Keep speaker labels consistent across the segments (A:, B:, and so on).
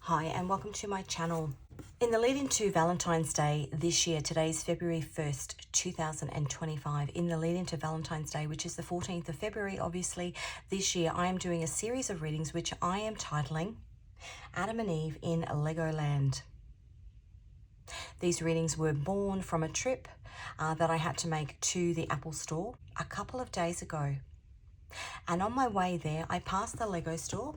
A: Hi and welcome to my channel. In the lead into Valentine's Day this year, today's February 1st, 2025, in the lead into Valentine's Day, which is the 14th of February, obviously, this year, I am doing a series of readings which I am titling Adam and Eve in Legoland. These readings were born from a trip that I had to make to the Apple store a couple of days ago. And on my way there, I passed the Lego store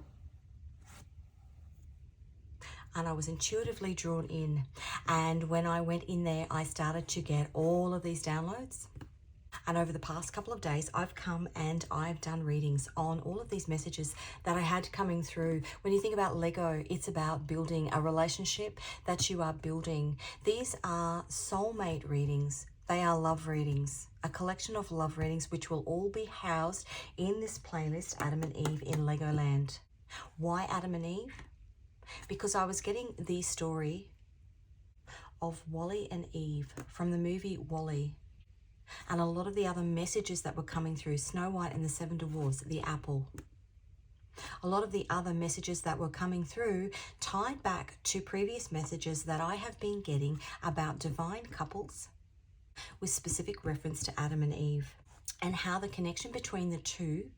A: and I was intuitively drawn in. And when I went in there, I started to get all of these downloads. And over the past couple of days, I've come and I've done readings on all of these messages that I had coming through. When you think about Lego, it's about building a relationship that you are building. These are soulmate readings. They are love readings, a collection of love readings, which will all be housed in this playlist, Adam and Eve in Legoland. Why Adam and Eve? Because I was getting the story of Walle and Eve from the movie Walle, and a lot of the other messages that were coming through, Snow White and the Seven Dwarfs, the apple. A lot of the other messages that were coming through tied back to previous messages that I have been getting about divine couples with specific reference to Adam and Eve, and how the connection between the two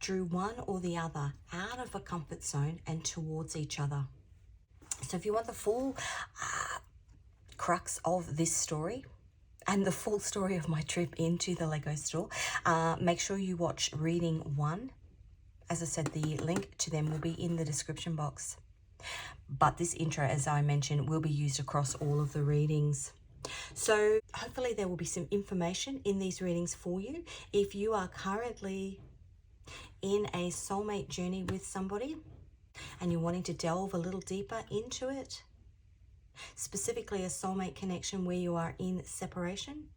A: drew one or the other out of a comfort zone and towards each other. So if you want the full crux of this story and the full story of my trip into the Lego store, make sure you watch reading 1. As I said, the link to them will be in the description box. But this intro, as I mentioned, will be used across all of the readings. So hopefully there will be some information in these readings for you. If you are currently in a soulmate journey with somebody and you're wanting to delve a little deeper into it, specifically a soulmate connection where you are in separation,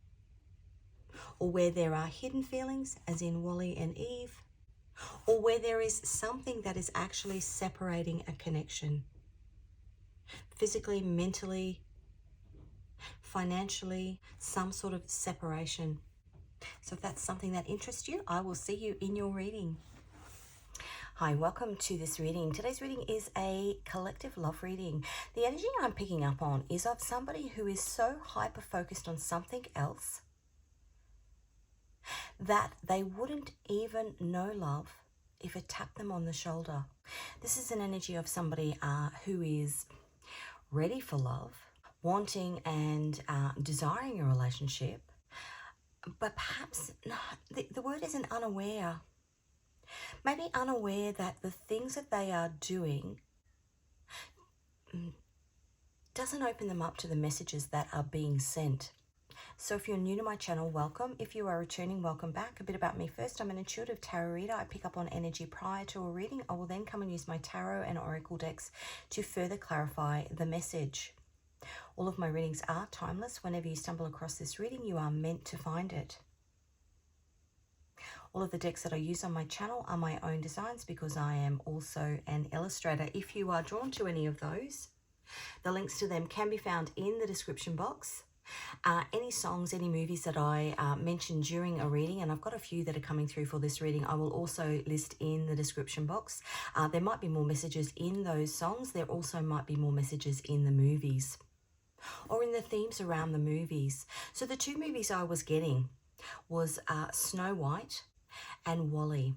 A: or where there are hidden feelings as in Walle and Eve, or where there is something that is actually separating a connection, physically, mentally, financially, some sort of separation. So if that's something that interests you, I will see you in your reading. Hi, welcome to this reading. Today's reading is a collective love reading. The energy I'm picking up on is of somebody who is so hyper-focused on something else that they wouldn't even know love if it tapped them on the shoulder. This is an energy of somebody who is ready for love, wanting and desiring a relationship, but perhaps the word isn't unaware. Maybe unaware that the things that they are doing doesn't open them up to the messages that are being sent. So if you're new to my channel, welcome. If you are returning, welcome back. A bit about me first. I'm an intuitive tarot reader. I pick up on energy prior to a reading. I will then come and use my tarot and oracle decks to further clarify the message. All of my readings are timeless. Whenever you stumble across this reading, you are meant to find it. All of the decks that I use on my channel are my own designs because I am also an illustrator. If you are drawn to any of those, the links to them can be found in the description box. Any songs, any movies that I mentioned during a reading, and I've got a few that are coming through for this reading, I will also list in the description box. There might be more messages in those songs. There also might be more messages in the movies or in the themes around the movies. So the two movies I was getting was Snow White and Walle.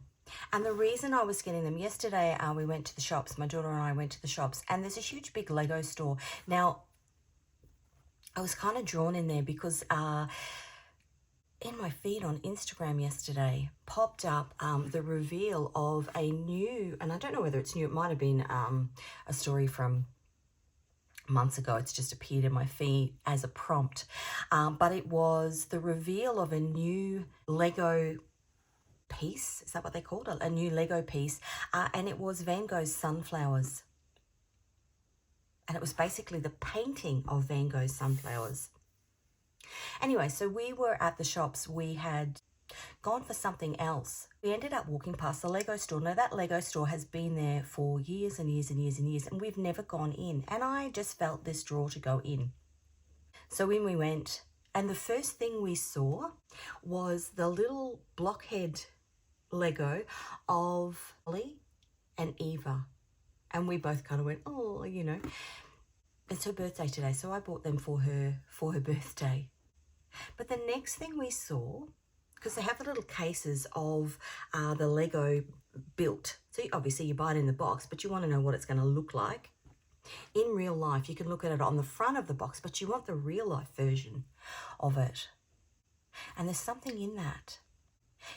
A: And the reason I was getting them, yesterday we went to the shops, my daughter and I went to the shops, and there's a huge big Lego store. Now, I was kind of drawn in there because in my feed on Instagram yesterday popped up the reveal of a new, and I don't know whether it's new, it might have been a story from months ago. It's just appeared in my feed as a prompt, but it was the reveal of a new Lego piece. Is that what they called it? A new Lego piece, and it was Van Gogh's Sunflowers, and it was basically the painting of Van Gogh's sunflowers. Anyway, so we were at the shops. We had gone for something else. We ended up walking past the Lego store. Now, that Lego store has been there for years and years and years and years, and we've never gone in, and I just felt this draw to go in. So when we went, and the first thing we saw was the little blockhead Lego of Walle and Eva And we both kind of went, oh, you know. It's her birthday today, so I bought them for her birthday. But the next thing we saw, because they have the little cases of the Lego built. So obviously you buy it in the box, but you want to know what it's going to look like. In real life, you can look at it on the front of the box, but you want the real life version of it. And there's something in that.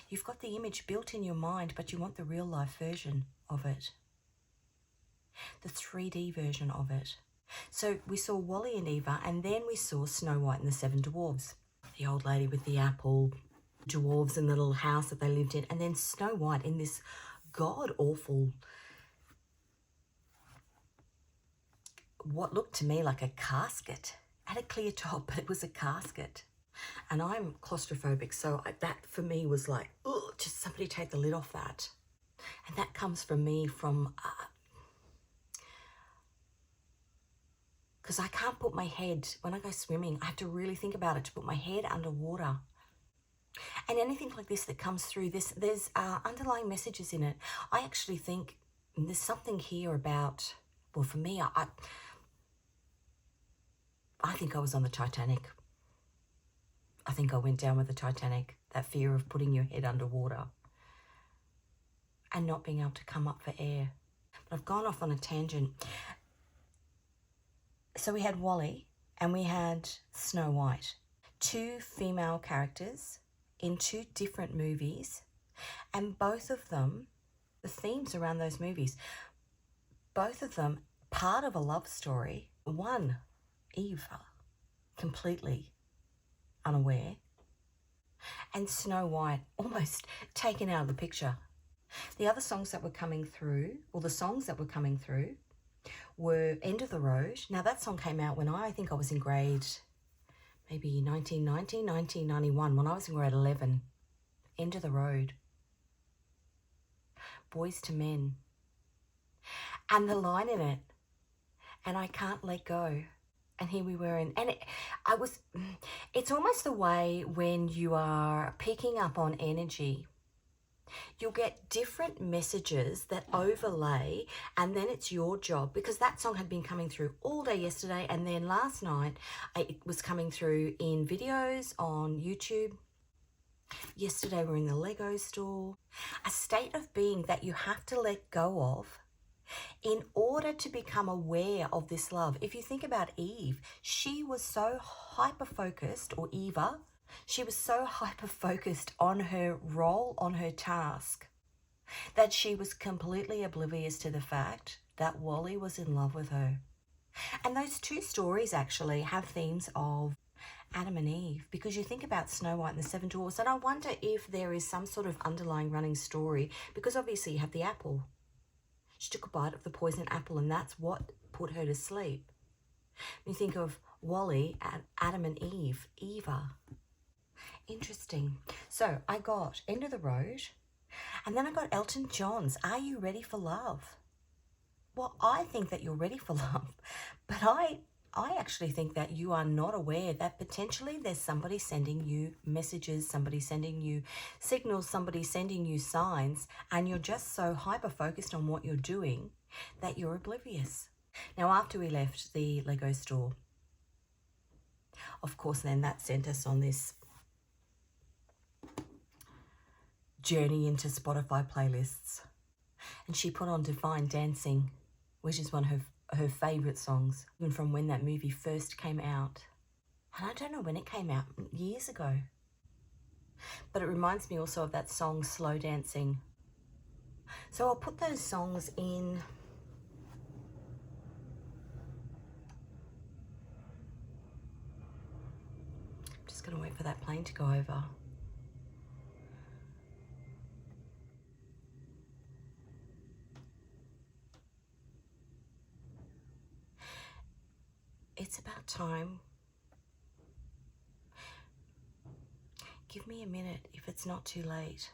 A: You've got the image built in your mind, but you want the real life version of it. The 3D version of it. So we saw Walle and Eva, and then we saw Snow White and the Seven Dwarves. The old lady with the apple, dwarves in the little house that they lived in, and then Snow White in this god-awful, what looked to me like a casket. It had a clear top, but it was a casket. And I'm claustrophobic, so that for me was like, oh, just somebody take the lid off that. And that comes from me from... because I can't put my head, when I go swimming, I have to really think about it to put my head underwater. And anything like this that comes through, there's underlying messages in it. I actually think there's something here about, well, for me, I think I was on the Titanic. I think I went down with the Titanic, that fear of putting your head underwater and not being able to come up for air. But I've gone off on a tangent. So we had Walle and we had Snow White, two female characters in two different movies, and both of them, the themes around those movies, both of them part of a love story. One, Eva, completely unaware, and Snow White almost taken out of the picture. The other songs that were coming through, or the songs that were coming through, were End of the Road. Now that song came out when I think I was in grade, maybe 1990, 1991, when I was in grade 11. End of the Road. Boys to Men. And the line in it, and I can't let go. And here we were in, and it's almost the way when you are picking up on energy. You'll get different messages that overlay, and then it's your job, because that song had been coming through all day yesterday, and then last night it was coming through in videos on YouTube. Yesterday we're in the Lego store. A state of being that you have to let go of in order to become aware of this love. If you think about Eve, she was so hyper-focused, or Eva, she was so hyper-focused on her role, on her task, that she was completely oblivious to the fact that Walle was in love with her. And those two stories actually have themes of Adam and Eve, because you think about Snow White and the Seven Dwarfs, and I wonder if there is some sort of underlying running story, because obviously you have the apple. She took a bite of the poison apple, and that's what put her to sleep. You think of Walle and Adam and Eve, Eva. Interesting. So I got End of the Road, and then I got Elton John's Are You Ready for Love? Well, I think that you're ready for love, but I actually think that you are not aware that potentially there's somebody sending you messages, somebody sending you signals, somebody sending you signs, and you're just so hyper-focused on what you're doing that you're oblivious. Now, after we left the Lego store, of course, then that sent us on this journey into Spotify playlists. And she put on Divine Dancing, which is one of her favourite songs, even from when that movie first came out. And I don't know when it came out, years ago. But it reminds me also of that song, Slow Dancing. So I'll put those songs in. I'm just going to wait for that plane to go over. It's about time. Give me a minute if it's not too late.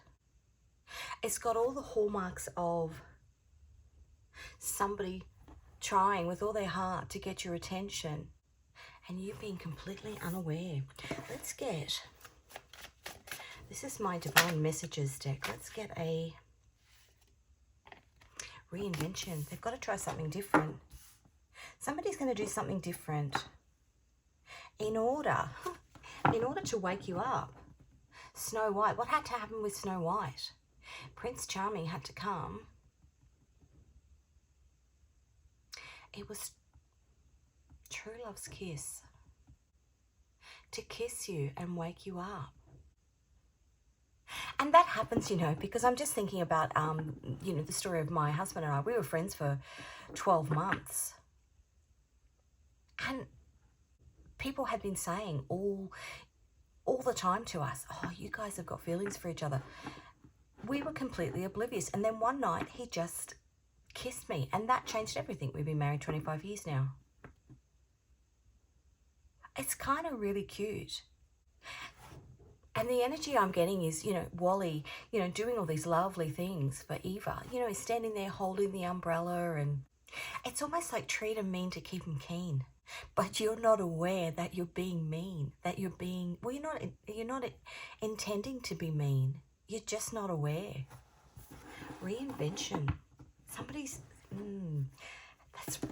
A: It's got all the hallmarks of somebody trying with all their heart to get your attention, and you being completely unaware. Let's get, this is my Divine Messages deck. Let's get a Reinvention. They've got to try something different. Somebody's going to do something different in order to wake you up. Snow White. What had to happen with Snow White? Prince Charming had to come. It was true love's kiss. To kiss you and wake you up. And that happens, you know, because I'm just thinking about, you know, the story of my husband and I. We were friends for 12 months. And people had been saying all the time to us, oh, you guys have got feelings for each other. We were completely oblivious. And then one night he just kissed me, and that changed everything. We've been married 25 years now. It's kind of really cute. And the energy I'm getting is, you know, Walle, you know, doing all these lovely things for Eva. You know, he's standing there holding the umbrella, and it's almost like treat him mean to keep him keen. But you're not aware that you're being mean, that you're being, well, you're not intending to be mean. You're just not aware. Reinvention. Somebody's,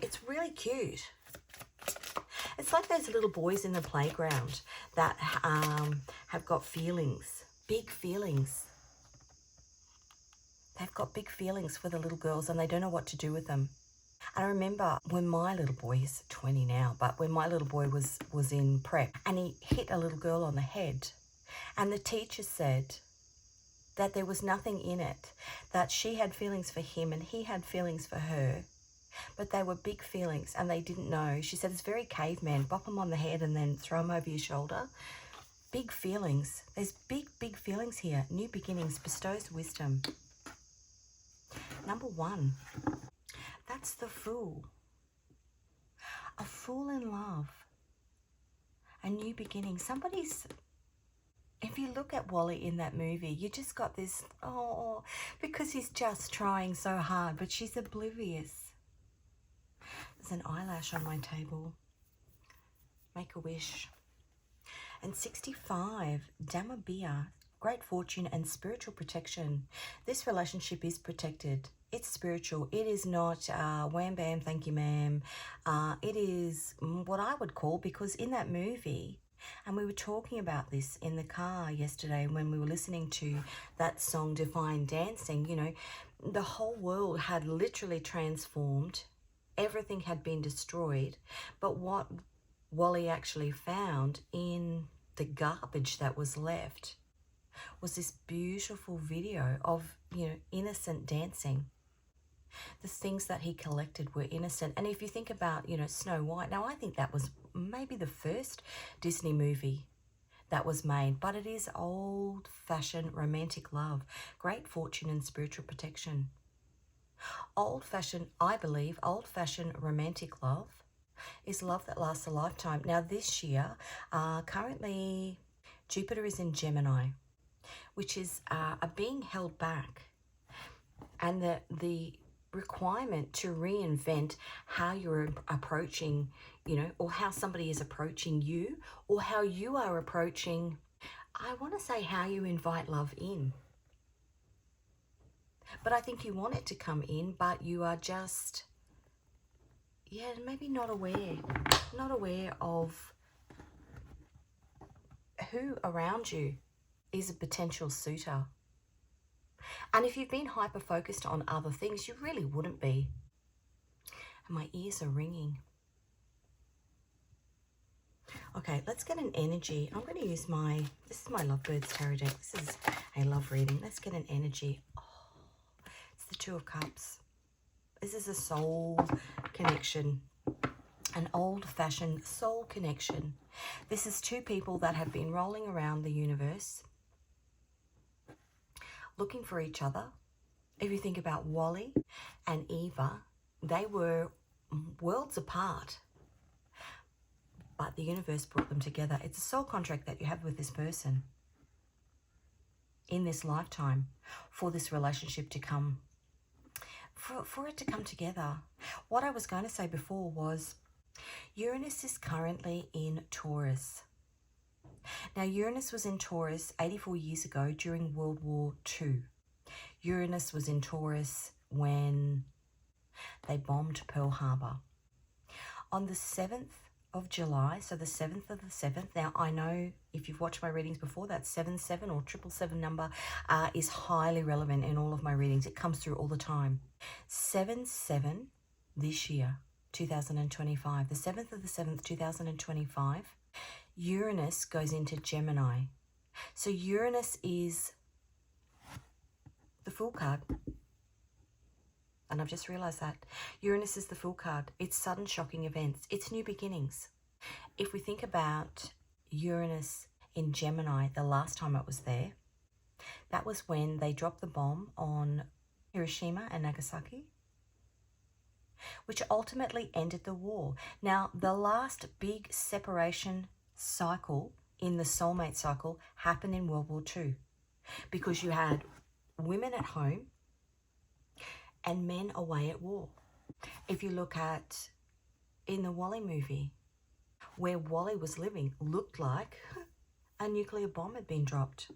A: it's really cute. It's like those little boys in the playground that have got feelings, big feelings. They've got big feelings for the little girls and they don't know what to do with them. And I remember when my little boy, he's 20 now, but when my little boy was in prep and he hit a little girl on the head, and the teacher said that there was nothing in it, that she had feelings for him and he had feelings for her, but they were big feelings and they didn't know. She said it's very caveman, bop him on the head and then throw him over your shoulder. Big feelings. There's big feelings here. New beginnings, bestows wisdom. Number 1. That's the Fool. A fool in love. A new beginning. Somebody's... If you look at Walle in that movie, you just got this, oh, because he's just trying so hard, but she's oblivious. There's an eyelash on my table. Make a wish. And 65, Damabia, great fortune and spiritual protection. This relationship is protected. It's spiritual. It is not wham bam, thank you ma'am. It is what I would call, because in that movie, and we were talking about this in the car yesterday when we were listening to that song Divine Dancing, you know, the whole world had literally transformed. Everything had been destroyed. But what Walle actually found in the garbage that was left was this beautiful video of, you know, innocent dancing. The things that he collected were innocent. And if you think about, you know, Snow White, now I think that was maybe the first Disney movie that was made, but it is old-fashioned romantic love, great fortune and spiritual protection. Old-fashioned, I believe, old-fashioned romantic love is love that lasts a lifetime. Now this year, currently Jupiter is in Gemini, which is being held back. And the requirement to reinvent how you're approaching, you know, or how somebody is approaching you, or how you are approaching, I want to say how you invite love in. But I think you want it to come in, but you are just, yeah, maybe not aware of who around you is a potential suitor. And if you've been hyper-focused on other things, you really wouldn't be. And my ears are ringing. Okay, let's get an energy. I'm going to use this is my Lovebirds Tarot deck. This is a love reading. Let's get an energy. Oh, it's the Two of Cups. This is a soul connection. An old-fashioned soul connection. This is two people that have been rolling around the universe, looking for each other. If you think about Walle and Eva, they were worlds apart, but the universe brought them together. It's a soul contract that you have with this person in this lifetime for this relationship to come, for it to come together. What I was going to say before was Uranus is currently in Taurus. Now, Uranus was in Taurus 84 years ago during World War II. Uranus was in Taurus when They bombed Pearl Harbor. On the 7th of July, so the 7th of the 7th, now I know if you've watched my readings before, that 77 or 777 number is highly relevant in all of my readings. It comes through all the time. 7/7 this year, 2025, the 7th of the 7th, 2025, Uranus goes into Gemini. So Uranus is the Fool card. And I've just realised that. Uranus is the Fool card. It's sudden shocking events. It's new beginnings. If we think about Uranus in Gemini, the last time it was there, that was when they dropped the bomb on Hiroshima and Nagasaki, which ultimately ended the war. Now, the last big separation cycle in the soulmate cycle happened in World War II, because you had women at home and men away at war. If you look at in the Walle movie, where Walle was living looked like a nuclear bomb had been dropped.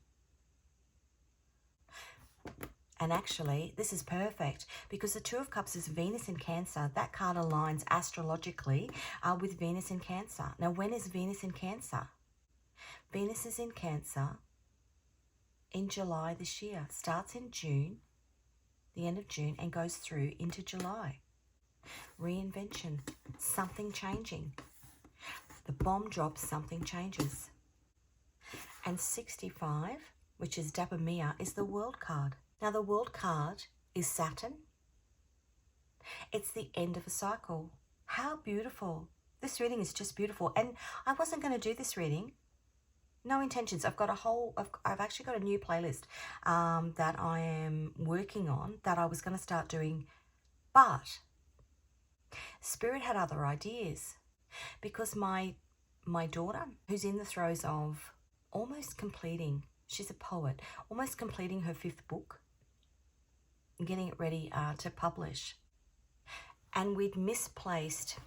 A: And actually, this is perfect because the Two of Cups is Venus in Cancer. That card aligns astrologically with Venus in Cancer. Now, when is Venus in Cancer? Venus is in Cancer in July this year. Starts in June, the end of June, and goes through into July. Reinvention, something changing. The bomb drops, something changes. And 65, which is Dapamia, is the World card. Now, the World card is Saturn. It's the end of a cycle. How beautiful. This reading is just beautiful. And I wasn't going to do this reading. No intentions. I've actually got a new playlist that I am working on that I was going to start doing. But Spirit had other ideas, because my daughter, who's in the throes of almost completing, she's a poet, almost completing her 5th book, and getting it ready to publish. And we'd misplaced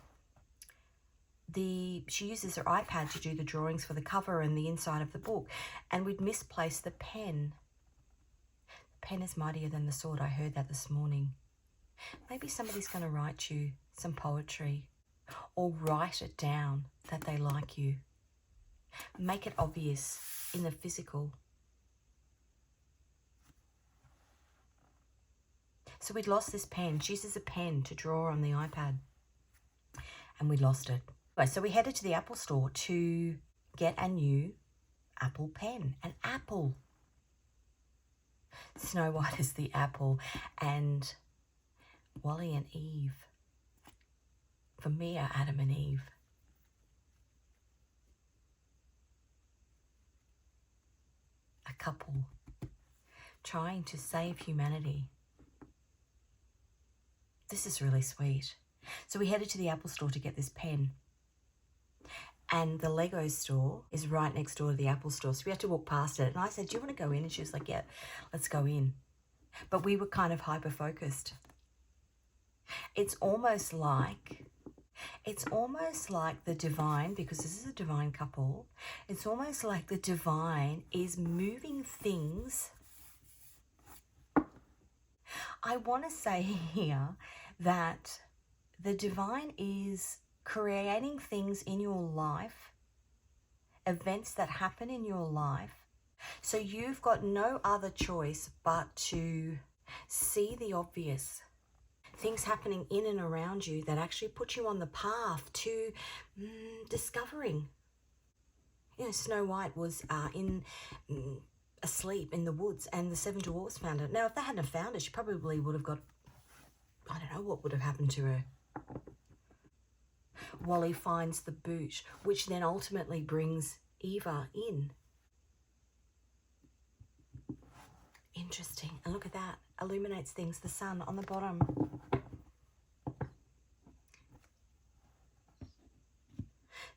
A: she uses her iPad to do the drawings for the cover and the inside of the book, and we'd misplaced the pen. The pen is mightier than the sword. I heard that this morning. Maybe somebody's going to write you some poetry, or write it down that they like you. Make it obvious in the physical. So we'd lost this pen. She uses a pen to draw on the iPad, and we lost it. So we headed to the Apple store to get a new Apple pen. An apple. Snow White is the apple, and Walle and Eve, for me, are Adam and Eve. A couple trying to save humanity. This is really sweet. So we headed to the Apple store to get this pen. And the Lego store is right next door to the Apple store. So we had to walk past it. And I said, do you want to go in? And she was like, yeah, let's go in. But we were kind of hyper-focused. It's almost like the divine, because this is a divine couple, it's almost like the divine is moving things. I want to say here that the divine is creating things in your life, events that happen in your life, so you've got no other choice but to see the obvious. Things happening in and around you that actually put you on the path to discovering. You know, Snow White was asleep in the woods, and the 7 dwarfs found her. Now, if they hadn't have found her, she probably would have got, I don't know what would have happened to her. Walle finds the boot, which then ultimately brings Eva in. Interesting. And look at that. Illuminates things. The sun on the bottom.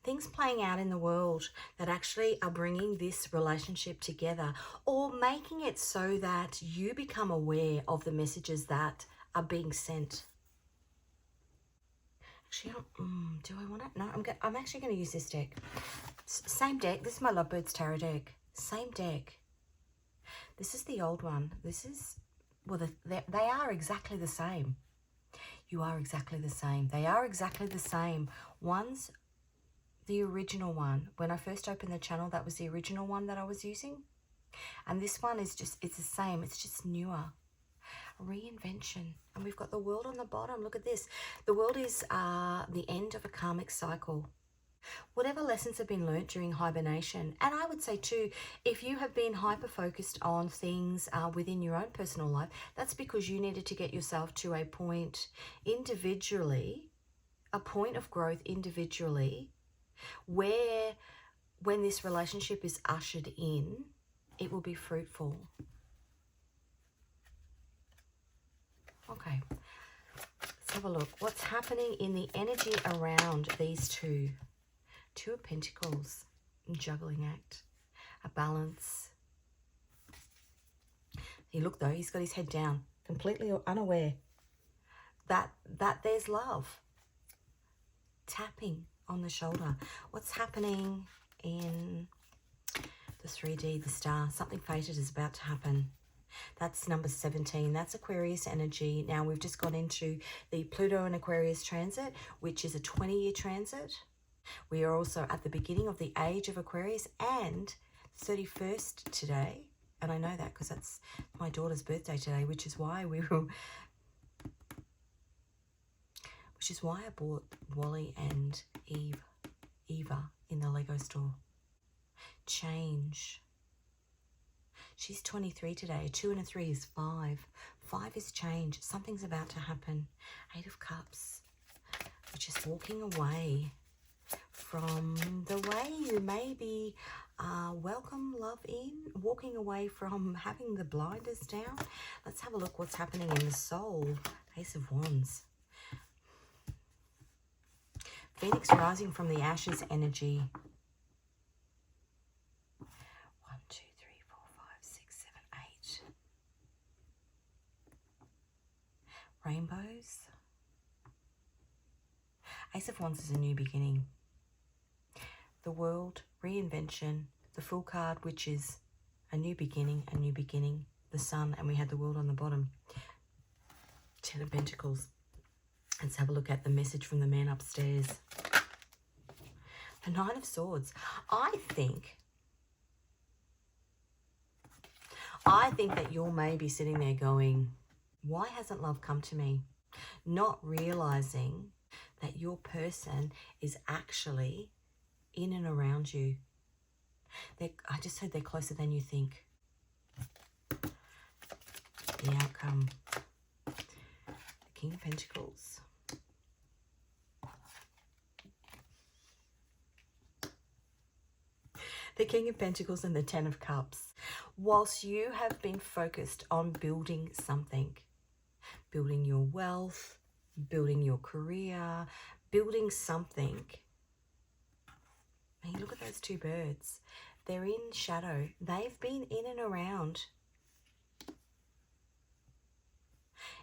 A: Things playing out in the world that actually are bringing this relationship together, or making it so that you become aware of the messages that are being sent. Actually, do I want it? No, I'm actually going to use this deck. Same deck. This is my Lovebirds Tarot deck. Same deck. This is the old one. This is, well, they are exactly the same. You are exactly the same. They are exactly the same. One's the original one. When I first opened the channel, that was the original one that I was using. And this one is just, it's the same. It's just newer. Reinvention. And we've got the world on the bottom. Look at this. The world is the end of a karmic cycle. Whatever lessons have been learnt during hibernation, and I would say too, if you have been hyper-focused on things within your own personal life, that's because you needed to get yourself to a point individually, a point of growth individually, where when this relationship is ushered in, it will be fruitful. Okay, let's have a look. What's happening in the energy around these two? Two of Pentacles, juggling act, a balance. You look though, he's got his head down, completely unaware that there's love. Tapping on the shoulder. What's happening in the 3D, the star? Something fated is about to happen. That's number 17. That's Aquarius energy. Now we've just got into the Pluto and Aquarius transit, which is a 20-year transit. We are also at the beginning of the age of Aquarius and 31st today. And I know that because that's my daughter's birthday today, which is why I bought Walle and Eva in the Lego store. Change. She's 23 today. A 2 and a 3 is 5. 5 is change. Something's about to happen. 8 of Cups, which is walking away from the way you maybe welcome love in, walking away from having the blinders down. Let's have a look what's happening in the soul. Ace of Wands. Phoenix rising from the ashes energy. 1, 2, 3, 4, 5, 6, 7, 8. Rainbows. Ace of Wands is a new beginning. The world, reinvention, the Fool card, which is a new beginning, the Sun, and we had the world on the bottom. 10 of Pentacles. Let's have a look at the message from the man upstairs. The 9 of Swords. I think that you're maybe sitting there going, why hasn't love come to me? Not realizing that your person is actually in and around you. I just heard they're closer than you think. The outcome. The King of Pentacles. The King of Pentacles and the 10 of Cups. Whilst you have been focused on building something, building your wealth, building your career, building something. Hey, look at those two birds. They're in shadow. They've been in and around.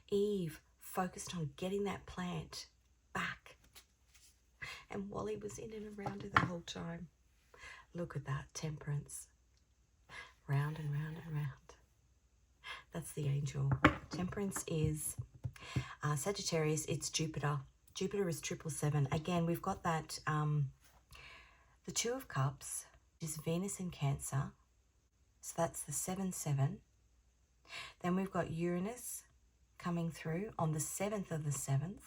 A: Eve focused on getting that plant back. And Walle was in and around her the whole time. Look at that, Temperance. Round and round and round. That's the angel. Temperance is Sagittarius. It's Jupiter. Jupiter is 777. Again, we've got that... the 2 of Cups is Venus in Cancer. So that's the 7-7. Then we've got Uranus coming through on the 7th of the 7th.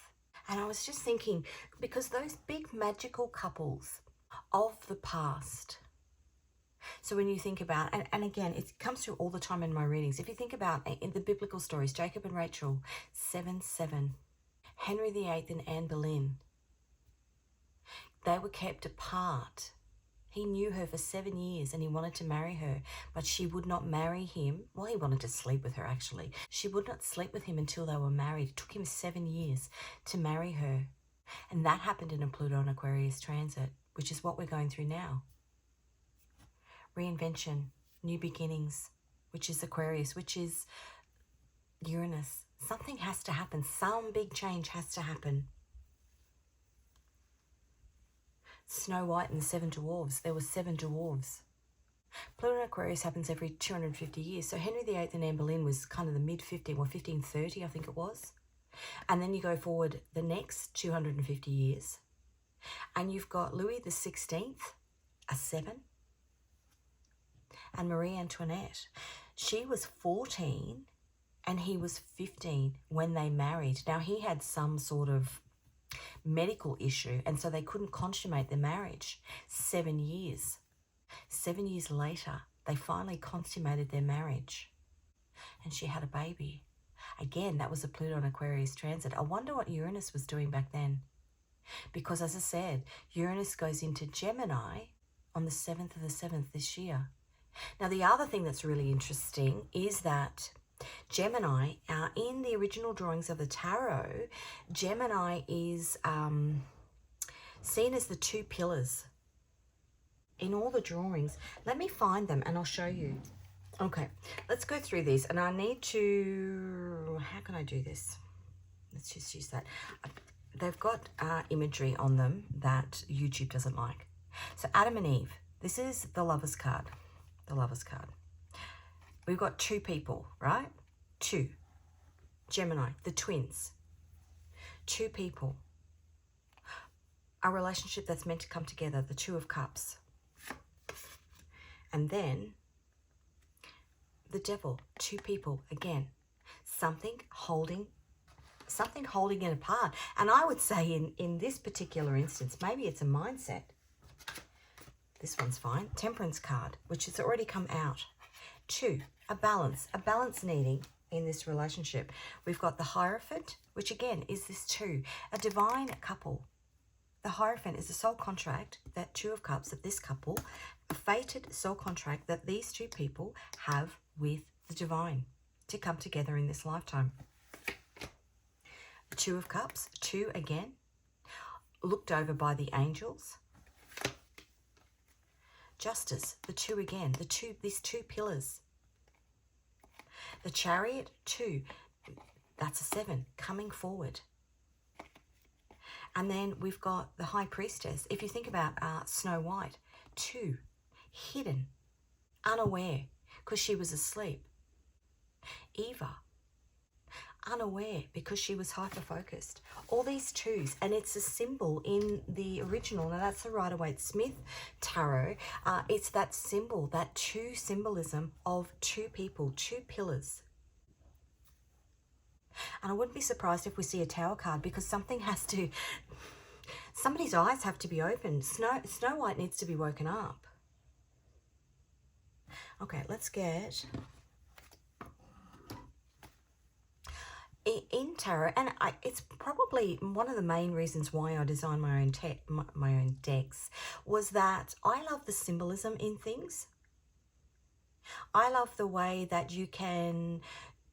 A: And I was just thinking, because those big magical couples of the past. So when you think about, and again, it comes through all the time in my readings. If you think about in the biblical stories, Jacob and Rachel, 7-7. Henry VIII and Anne Boleyn. They were kept apart. He knew her for 7 years and he wanted to marry her, but she would not marry him. Well, he wanted to sleep with her, actually. She would not sleep with him until they were married. It took him 7 years to marry her. And that happened in a Pluto and Aquarius transit, which is what we're going through now. Reinvention, new beginnings, which is Aquarius, which is Uranus. Something has to happen. Some big change has to happen. Snow White and the 7 dwarves. There were 7 dwarves. Pluto and Aquarius happens every 250 years. So Henry VIII and Anne Boleyn was kind of the mid-15, or 1530, I think it was. And then you go forward the next 250 years, and you've got Louis the 16th, a 7, and Marie Antoinette. She was 14 and he was 15 when they married. Now, he had some sort of medical issue, and so they couldn't consummate their marriage. 7 years. 7 years later, they finally consummated their marriage, and she had a baby. Again, that was a Pluto Aquarius transit. I wonder what Uranus was doing back then. Because, as I said, Uranus goes into Gemini on the 7th of the 7th this year. Now, the other thing that's really interesting is that Gemini, in the original drawings of the tarot, Gemini is seen as the 2 pillars in all the drawings. Let me find them and I'll show you. Okay, let's go through these, and I need to, how can I do this? Let's just use that. They've got imagery on them that YouTube doesn't like. So Adam and Eve, this is the Lover's card. The Lover's card. We've got 2 people, right? 2. Gemini, the twins. 2 people. A relationship that's meant to come together, the 2 of Cups. And then the Devil, 2 people again. Something holding it apart. And I would say in this particular instance, maybe it's a mindset. This one's fine. Temperance card, which has already come out. 2, a balance needing in this relationship. We've got the Hierophant, which again is this 2, a divine couple. The Hierophant is a soul contract, that 2 of Cups, that this couple, a fated soul contract that these 2 people have with the divine to come together in this lifetime. The 2 of Cups, 2 again, looked over by the angels. Justice, the 2 again, these 2 pillars. The Chariot, 2, that's a 7, coming forward. And then we've got the High Priestess. If you think about Snow White, 2, hidden, unaware, because she was asleep. Eva, unaware, because she was hyper-focused. All these 2s, and it's a symbol in the original. Now, that's the Rider-Waite-Smith tarot. It's that symbol, that 2 symbolism of 2 people, 2 pillars. And I wouldn't be surprised if we see a Tower card, because somebody's eyes have to be opened. Snow White needs to be woken up. Okay, let's get in tarot, and it's probably one of the main reasons why I designed my own decks, was that I love the symbolism in things. I love the way that you can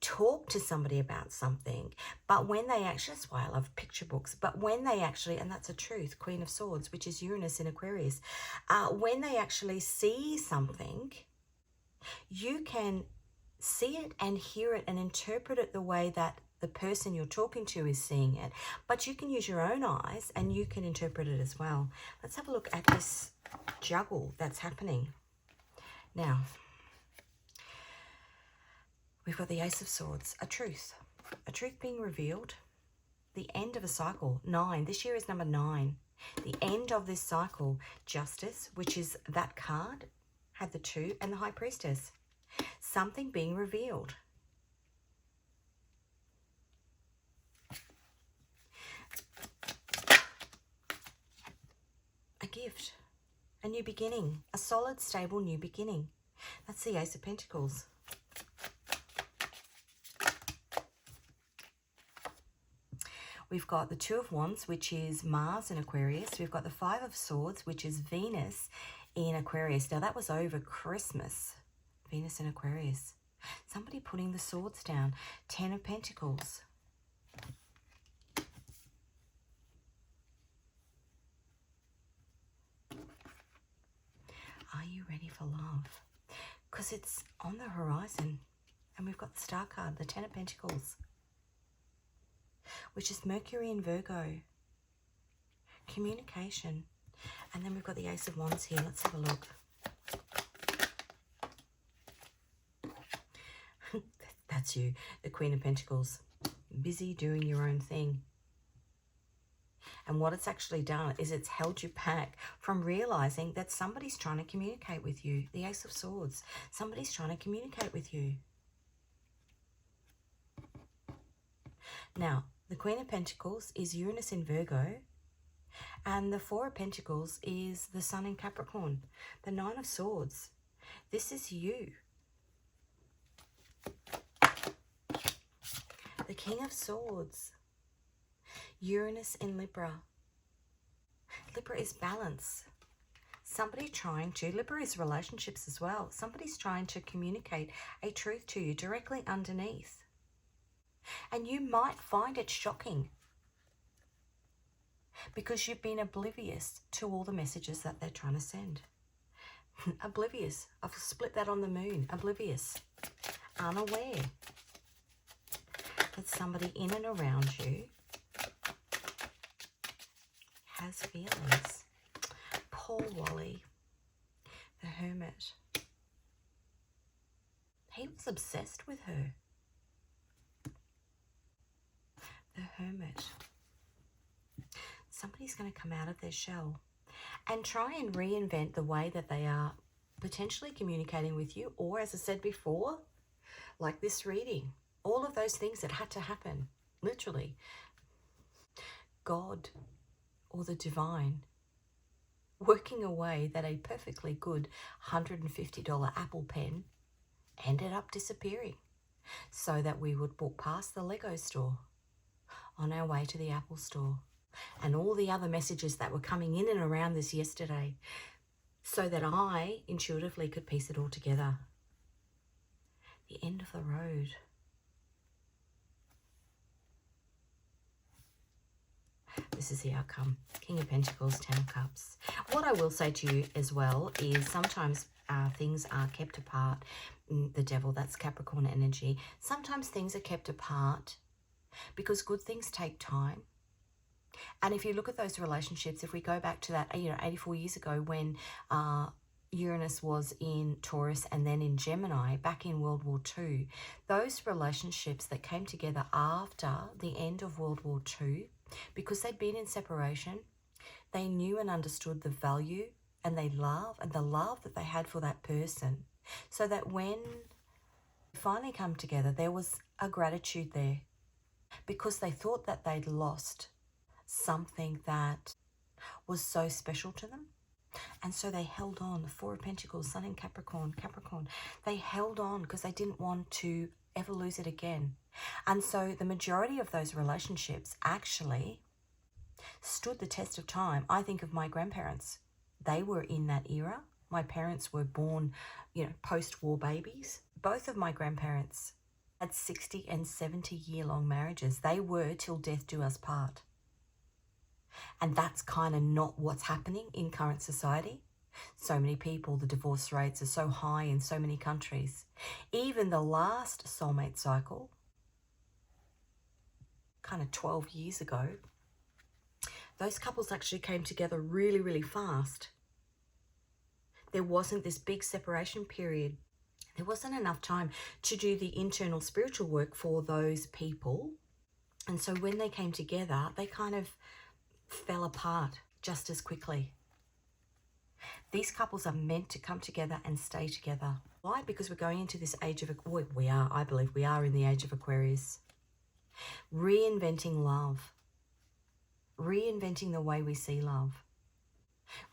A: talk to somebody about something, but when they actually, that's why I love picture books, but when they actually, and that's a truth, Queen of Swords, which is Uranus in Aquarius, when they actually see something, you can see it and hear it and interpret it the way that the person you're talking to is seeing it, but you can use your own eyes and you can interpret it as well. Let's have a look at this juggle that's happening. Now, we've got the Ace of Swords, a truth being revealed, the end of a cycle, 9. This year is number 9. The end of this cycle, Justice, which is that card, had the 2, and the High Priestess. Something being revealed. A gift, a new beginning, a solid, stable new beginning. That's the Ace of Pentacles. We've got the 2 of Wands, which is Mars in Aquarius. We've got the 5 of Swords, which is Venus in Aquarius. Now, that was over Christmas. Venus in Aquarius. Somebody putting the swords down. 10 of Pentacles. Are you ready for love? Because it's on the horizon. And we've got the Star card, the 10 of Pentacles, which is Mercury in Virgo. Communication. And then we've got the Ace of Wands here. Let's have a look. That's you, the Queen of Pentacles. busy doing your own thing. And what it's actually done is it's held you back from realizing that somebody's trying to communicate with you. The Ace of Swords. Somebody's trying to communicate with you. Now, the Queen of Pentacles is Uranus in Virgo. And the Four of Pentacles is the Sun in Capricorn. The Nine of Swords. This is you. The King of Swords. Uranus in Libra. Libra is balance. Somebody trying to, Libra is relationships as well. Somebody's trying to communicate a truth to you directly underneath. And you might find it shocking because you've been oblivious to all the messages that they're trying to send. Oblivious. I've split that on the moon. Oblivious. Unaware that somebody in and around you has feelings. Poor Walle, the Hermit. He was obsessed with her. The Hermit. Somebody's going to come out of their shell and try and reinvent the way that they are potentially communicating with you, or as I said before, like this reading, all of those things that had to happen, literally. God or the divine working away that a perfectly good $150 Apple pen ended up disappearing so that we would walk past the Lego store on our way to the Apple store, and all the other messages that were coming in and around this yesterday, so that I intuitively could piece it all together. The end of the road. This is the outcome. King of Pentacles, Ten of Cups. What I will say to you as well is sometimes things are kept apart. The Devil, that's Capricorn energy. Sometimes things are kept apart because good things take time. And if you look at those relationships, if we go back to that, 84 years ago when Uranus was in Taurus and then in Gemini, back in World War II, those relationships that came together after the end of World War II, because they'd been in separation, they knew and understood the value and the love that they had for that person, so that when they finally come together, there was a gratitude there because they thought that they'd lost something that was so special to them. And so they held on. The Four of Pentacles, Sun in Capricorn. They held on because they didn't want to ever lose it again. And so the majority of those relationships actually stood the test of time. I think of my grandparents. They were in that era. My parents were born, post-war babies. Both of my grandparents had 60 and 70-year-long marriages. They were till death do us part. And that's kind of not what's happening in current society. So many people, the divorce rates are so high in so many countries. Even the last soulmate cycle, kind of 12 years ago, those couples actually came together really, really fast. There wasn't this big separation period. There wasn't enough time to do the internal spiritual work for those people. And so when they came together, they kind of fell apart just as quickly. These couples are meant to come together and stay together. Why? Because we're going into this age of, I believe we are in the age of Aquarius. Reinventing love. Reinventing the way we see love.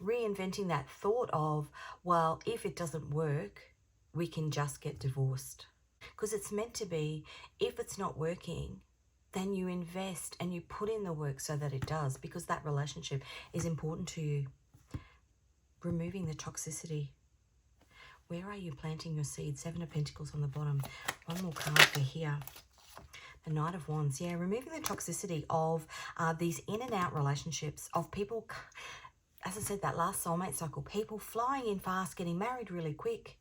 A: Reinventing that thought of, well, if it doesn't work, we can just get divorced. Because it's meant to be, if it's not working, then you invest and you put in the work so that it does, because that relationship is important to you. Removing the toxicity. Where are you planting your seed? Seven of Pentacles on the bottom. One more card for here. The Knight of Wands. Yeah, removing the toxicity of these in and out relationships, of people, as I said, that last soulmate cycle, people flying in fast, getting married really quick.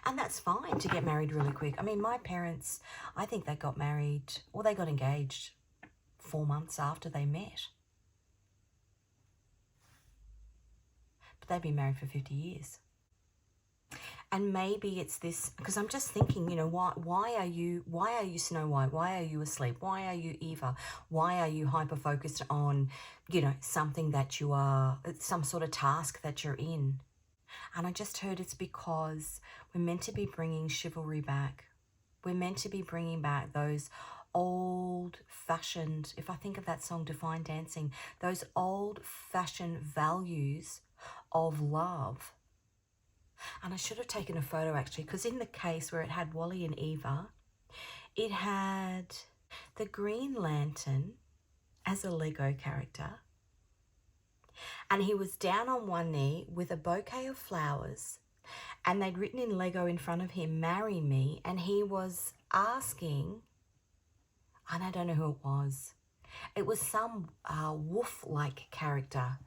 A: And that's fine to get married really quick. I mean, my parents, I think they got married, or they got engaged 4 months after they met. But they've been married for 50 years. And maybe it's this, because I'm just thinking, you know, why are you Snow White? Why are you asleep? Why are you Eva? Why are you hyper focused on, you know, something that you are, some sort of task that you're in? And I just heard it's because we're meant to be bringing chivalry back. We're meant to be bringing back those old-fashioned, if I think of that song, Divine Dancing, those old-fashioned values of love. And I should have taken a photo actually, because in the case where it had Walle and Eva, it had the Green Lantern as a Lego character. And he was down on one knee with a bouquet of flowers, and they'd written in Lego in front of him, "Marry me." And he was asking, and I don't know who it was. It was some wolf-like character.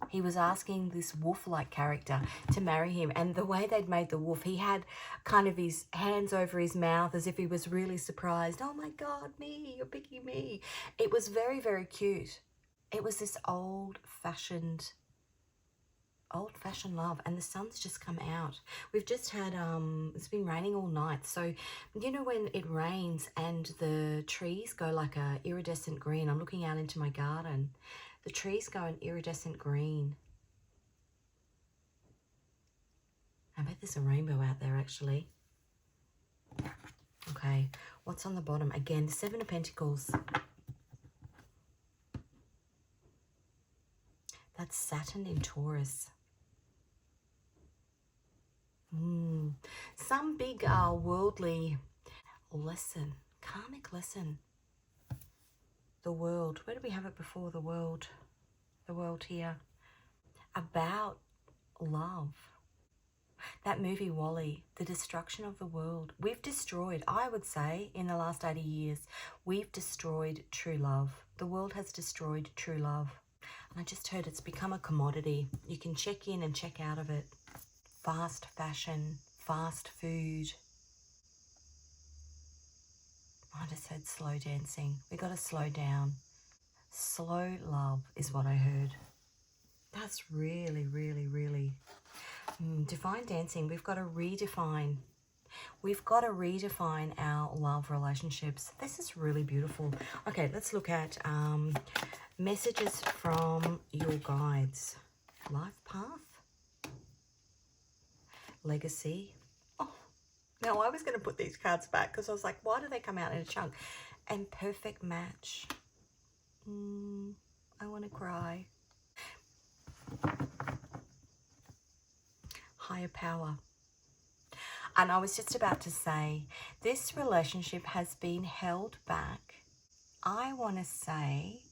A: He was asking this wolf-like character to marry him. And the way they'd made the wolf, he had kind of his hands over his mouth as if he was really surprised. "Oh my God, me, you're picking me." It was very, very cute. It was this old-fashioned love, and the sun's just come out. We've just had, it's been raining all night. So, you know, when it rains and the trees go like a iridescent green, I'm looking out into my garden. The trees go an iridescent green. I bet there's a rainbow out there actually. Okay, what's on the bottom? Again, the Seven of Pentacles. That's Saturn in Taurus. Some big worldly lesson, karmic lesson. The world. Where do we have it before? The world. The world here. About love. That movie Walle, the destruction of the world. We've destroyed, I would say, in the last 80 years, we've destroyed true love. The world has destroyed true love. And I just heard it's become a commodity. You can check in and check out of it. Fast fashion, fast food. I just heard slow dancing. We got to slow down. Slow love is what I heard. That's really, really, really... Divine dancing. We've got to redefine. We've got to redefine our love relationships. This is really beautiful. Okay, let's look at messages from your guides. Life path. Legacy. Oh, now I was going to put these cards back because I was like, why do they come out in a chunk? And perfect match. I want to cry. Higher power. And I was just about to say, this relationship has been held back, I want to say,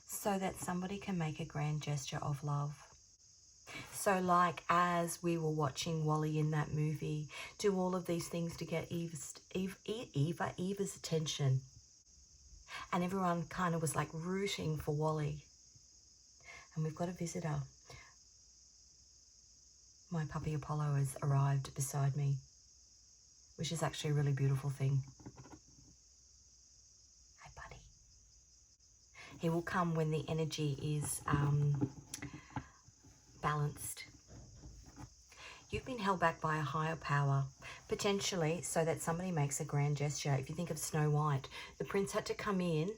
A: so that somebody can make a grand gesture of love. So like as we were watching Walle in that movie, do all of these things to get Eva's attention. And everyone kind of was like rooting for Walle. And we've got a visitor. My puppy Apollo has arrived beside me, which is actually a really beautiful thing. Hi, buddy. He will come when the energy is balanced. You've been held back by a higher power, potentially so that somebody makes a grand gesture. If you think of Snow White, the prince had to come in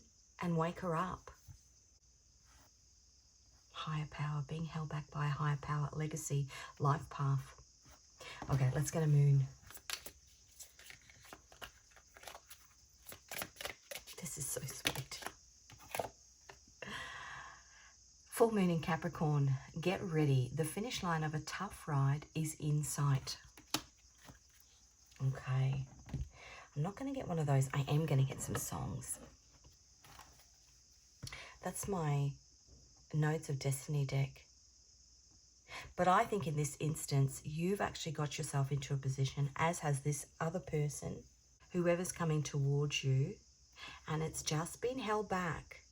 A: and wake her up. Higher power, being held back by a higher power, legacy, life path. Okay, let's get a moon. This is so sweet. Full moon in Capricorn. Get ready. The finish line of a tough ride is in sight. Okay. I'm not going to get one of those. I am going to get some songs. That's my Nodes of Destiny deck. But I think in this instance, you've actually got yourself into a position, as has this other person, whoever's coming towards you, and it's just been held back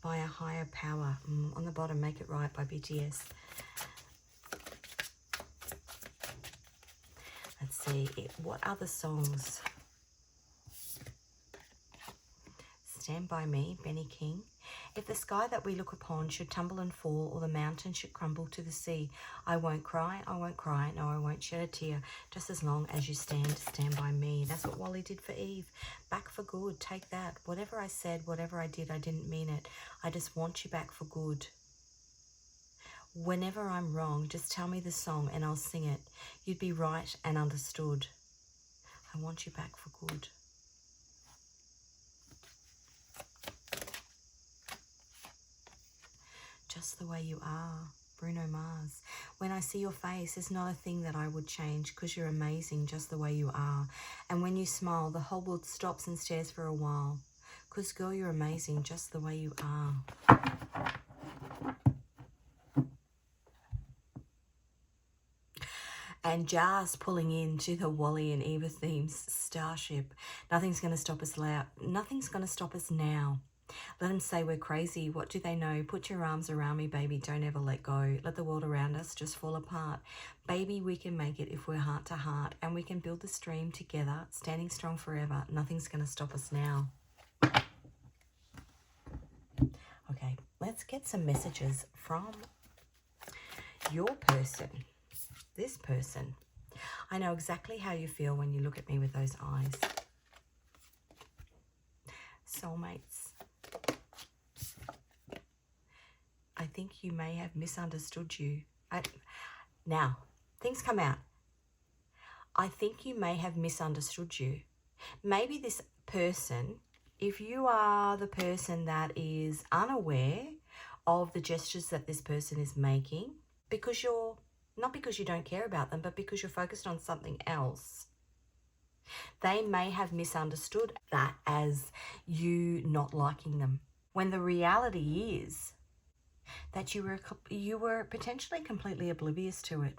A: by a higher power. On the bottom, Make It Right by BTS. Let's see, what other songs? Stand By Me, Benny King. If the sky that we look upon should tumble and fall, or the mountain should crumble to the sea, I won't cry, I won't cry, no, I won't shed a tear, just as long as you stand by me. That's what Walle did for Eve. Back for good, take that. Whatever I said, whatever I did, I didn't mean it. I just want you back for good. Whenever I'm wrong, just tell me the song and I'll sing it. You'd be right and understood. I want you back for good. Just the way you are, Bruno Mars. When I see your face, there's not a thing that I would change, because you're amazing just the way you are. And when you smile, the whole world stops and stares for a while, because girl, you're amazing just the way you are. And just pulling into the Walle and Eva themes, Starship. Nothing's going to stop us loud. Nothing's going to stop us now. Let them say we're crazy. What do they know? Put your arms around me, baby. Don't ever let go. Let the world around us just fall apart. Baby, we can make it if we're heart to heart. And we can build this dream together, standing strong forever. Nothing's going to stop us now. Okay, let's get some messages from your person. This person. I know exactly how you feel when you look at me with those eyes. Soulmates. I think you may have misunderstood you. Now, things come out. I think you may have misunderstood you. Maybe this person, if you are the person that is unaware of the gestures that this person is making, because you're, not because you don't care about them, but because you're focused on something else, they may have misunderstood that as you not liking them, when the reality is that you were potentially completely oblivious to it.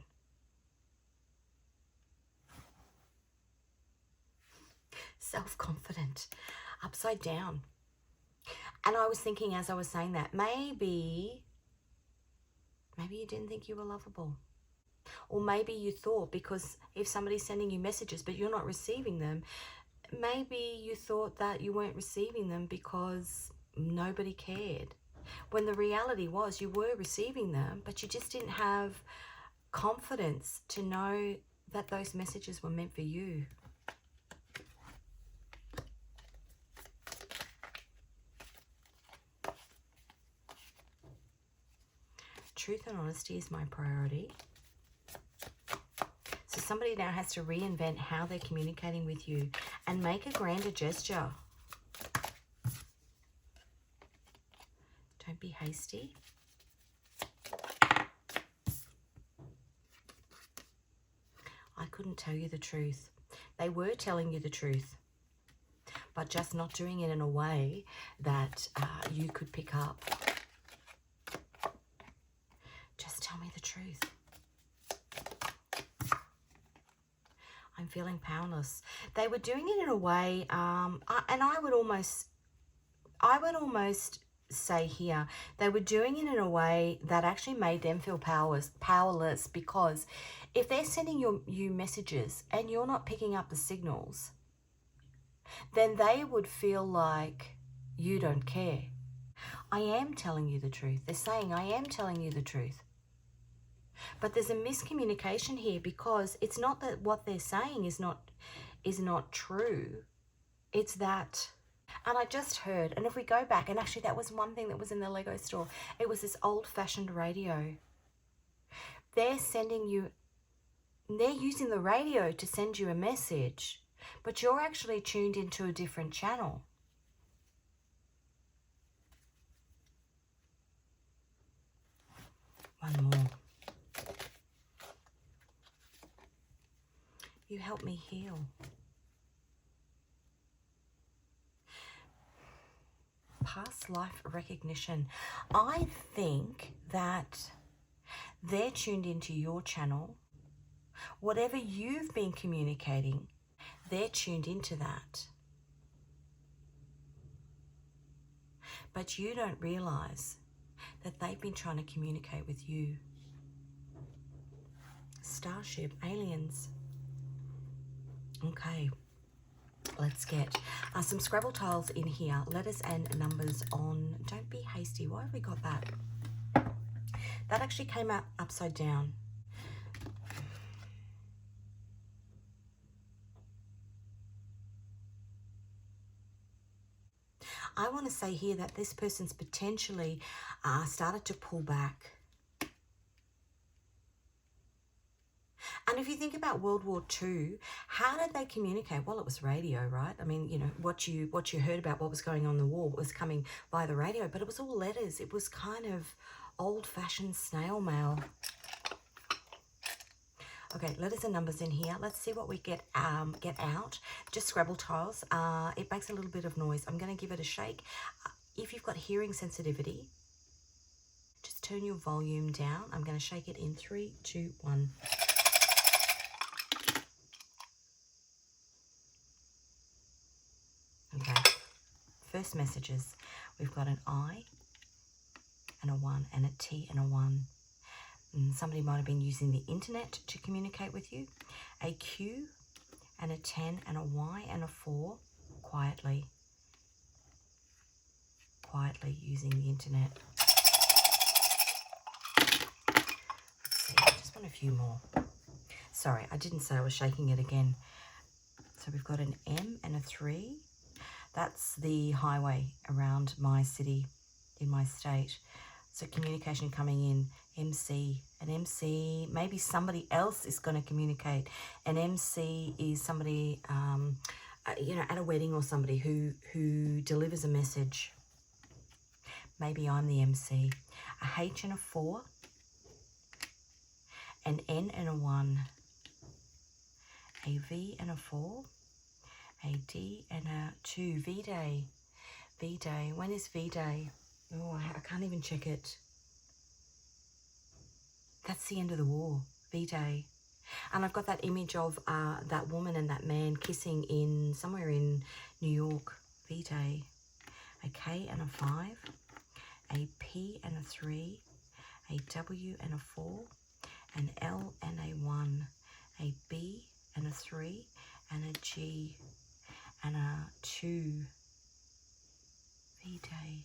A: Self-confident, upside down. And I was thinking as I was saying that, maybe you didn't think you were lovable. Or maybe you thought, because if somebody's sending you messages but you're not receiving them, maybe you thought that you weren't receiving them because nobody cared. When the reality was you were receiving them, but you just didn't have confidence to know that those messages were meant for you. Truth and honesty is my priority. So somebody now has to reinvent how they're communicating with you and make a grander gesture. Don't be hasty. I couldn't tell you the truth. They were telling you the truth, but just not doing it in a way that you could pick up. Just tell me the truth. I'm feeling powerless. They were doing it in a way, and I would almost say here, they were doing it in a way that actually made them feel powerless, because if they're sending you messages and you're not picking up the signals, then they would feel like you don't care. I am telling you the truth. They're saying, I am telling you the truth. But there's a miscommunication here, because it's not that what they're saying is not true. It's that, and I just heard, and if we go back, and actually that was one thing that was in the Lego store, it was this old-fashioned radio. They're using the radio to send you a message, but you're actually tuned into a different channel. One more. You help me heal. Past life recognition. I think that they're tuned into your channel. Whatever you've been communicating, they're tuned into that. But you don't realize that they've been trying to communicate with you. Starship, aliens. Okay. Let's get some Scrabble tiles in here. Letters and numbers on. Don't be hasty. Why have we got that? That actually came out upside down. I want to say here that this person's potentially started to pull back. And if you think about World War II, how did they communicate? Well, it was radio, right? I mean, you know, what you heard about what was going on in the war was coming by the radio, but it was all letters. It was kind of old-fashioned snail mail. Okay, letters and numbers in here. Let's see what we get out. Just Scrabble tiles. It makes a little bit of noise. I'm going to give it a shake. If you've got hearing sensitivity, just turn your volume down. I'm going to shake it in 3, 2, 1. Okay, first messages. We've got an I and a 1 and a T and a 1. And somebody might have been using the internet to communicate with you. A Q and a 10 and a Y and a 4, quietly using the internet. Let's see, I just want a few more. Sorry, I didn't say I was shaking it again. So we've got an M and a 3. That's the highway around my city, in my state. So communication coming in. MC. An MC, maybe somebody else is going to communicate. An MC is somebody, you know, at a wedding or somebody who delivers a message. Maybe I'm the MC. A H and a 4. An N and a 1. A V and a 4. A D and a 2. V-Day. V-Day. When is V-Day? Oh, I can't even check it. That's the end of the war. V-Day. And I've got that image of that woman and that man kissing in somewhere in New York. V-Day. A K and a 5. A P and a 3. A W and a 4. An L and a 1. A B and a 3. And a G and a 2. V-Day.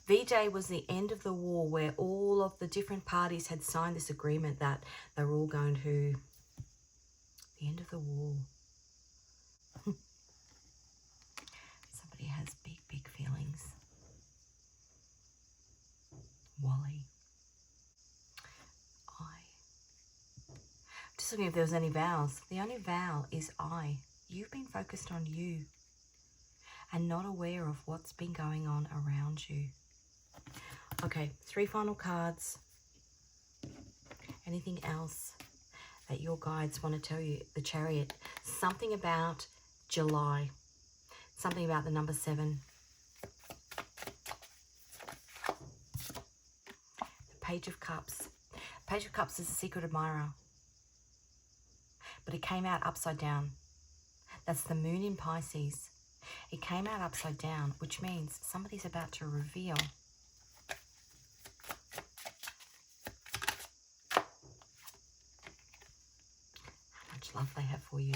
A: V-Day was the end of the war, where all of the different parties had signed this agreement that they were all going to the end of the war. Somebody has big, big feelings. Walle. Just looking if there was any vowels. The only vowel is I. You've been focused on you and not aware of what's been going on around you. Okay, 3 final cards. Anything else that your guides want to tell you? The Chariot. Something about July. Something about the number 7. The Page of Cups. Page of Cups is a secret admirer. But it came out upside down. That's the moon in Pisces. It came out upside down, which means somebody's about to reveal how much love they have for you.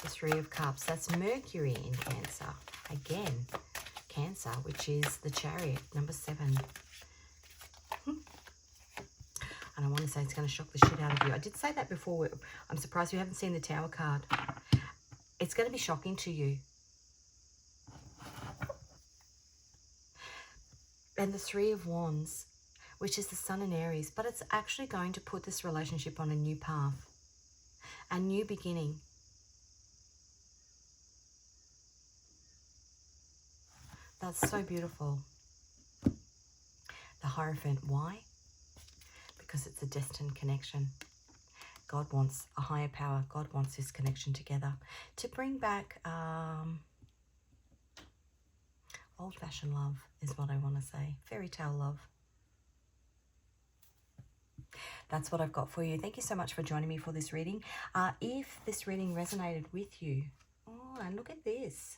A: The 3 of Cups. That's Mercury in Cancer. Again, Cancer, which is the Chariot, number 7. And I want to say it's going to shock the shit out of you. I did say that before. I'm surprised you haven't seen the Tower card. It's going to be shocking to you. And the 3 of Wands, which is the Sun in Aries. But it's actually going to put this relationship on a new path. A new beginning. That's so beautiful. The Hierophant. Why? Because it's a destined connection. God wants a higher power. God wants this connection together to bring back old-fashioned love is what I want to say. Fairy tale love. That's what I've got for you. Thank you so much for joining me for this reading. If this reading resonated with you, oh, and look at this.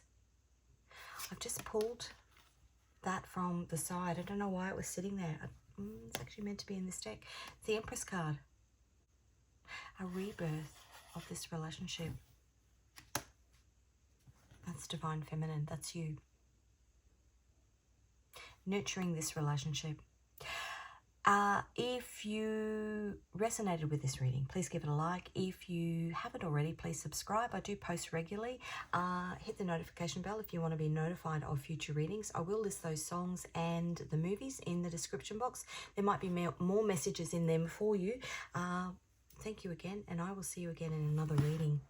A: I've just pulled that from the side. I don't know why it was sitting there. It's actually meant to be in this deck. The Empress card. A rebirth of this relationship. That's Divine Feminine. That's you. Nurturing this relationship. If you resonated with this reading, please give it a like. If you haven't already, please subscribe. I do post regularly. Hit the notification bell if you want to be notified of future readings. I will list those songs and the movies in the description box. There might be more messages in them for you. Thank you again, and I will see you again in another reading.